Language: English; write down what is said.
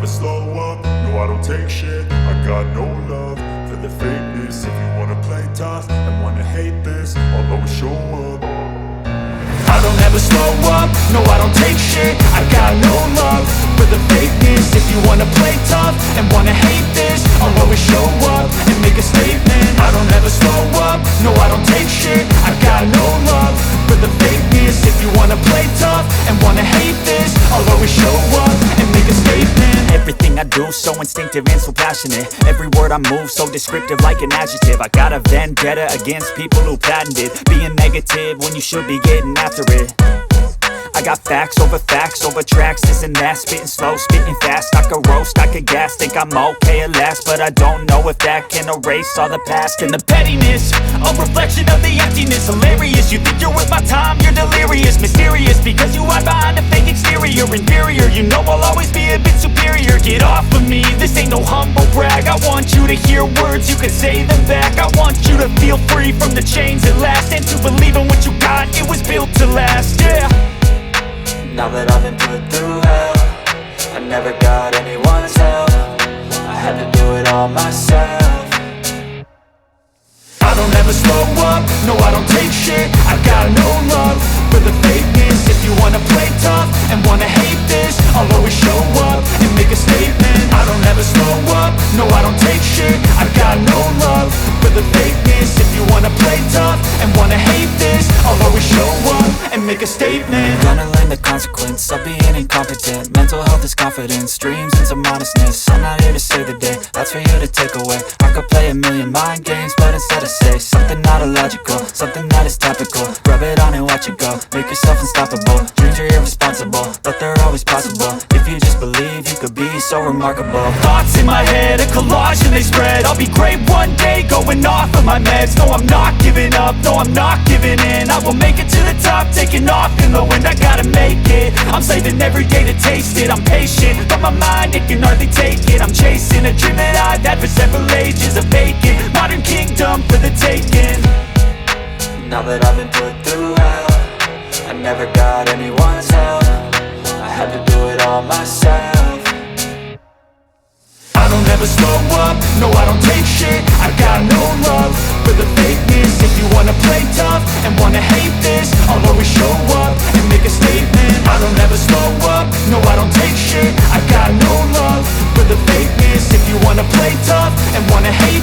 slow up, no I don't take shit. I got no love for the fakeness. If you wanna play tough and wanna hate this, I'll always show up. I don't ever slow up, no I don't take shit. I got no love for the fakeness. If you wanna play tough and wanna hate this, I'll always show up and make a statement. I don't ever slow up, no I don't take shit. I got no love for the fakeness. If you wanna play tough and wanna hate this, I'll always show up and make a statement. Everything I do so instinctive and so passionate. Every word I move so descriptive like an adjective. I got a vendetta against people who patented being negative when you should be getting after it. I got facts over tracks, this and that. Spitting slow, spitting fast, I could roast, I could gas. Think I'm okay at last, but I don't know if that can erase all the past. And the pettiness, a reflection of the emptiness. Hilarious, you think you're worth my time, you're delirious. Mysterious, because you hide behind a fake exterior. Inferior, you know I'll always be a bit superior. Get off of me, this ain't no humble brag. I want you to hear words, you can say them back. I want you to feel free from the chains at last, and to believe in what you got, it was built to last, yeah. Now that I've been put through hell, I never got anyone's help. I had to do it all myself. I don't ever slow up, no I don't take shit. I got no love for the fakeness. If you wanna play tough and wanna hate this, I'll always show up and make a statement. I don't ever slow up, no I don't take shit. I got no love for the fakeness. If you wanna play tough and wanna hate this, I'll always show up and make a statement. Gonna learn the consequence of being incompetent. Mental health is confidence, dreams and some honestness. I'm not here to save the day, that's for you to take away. I could play a million mind games, but instead I say something not illogical, something that is topical. Rub it on and watch it go, make yourself unstoppable. Dreams are irresponsible, but they're always possible. If you just believe, you could be so remarkable. Thoughts in my head, a collage and they spread. I'll be great one day, going off of my meds. No, I'm not giving up, no, I'm not giving in. I will make it to the top, taking off in the wind. I gotta make it, I'm saving every day to taste it. I'm patient, but my mind, it can hardly take it. I'm chasing a dream that I've had for several ages. A vacant, modern kingdom for the taking. Now that I've been put through hell, I never got anyone's help. I had to do it all myself. I don't ever slow up, no I don't take shit. I got no love for the fakeness. If you wanna play tough and wanna hate this, I'll always show up and make a statement. I don't ever slow up, no I don't take shit. I got no love for the fakeness. If you wanna play tough and wanna hate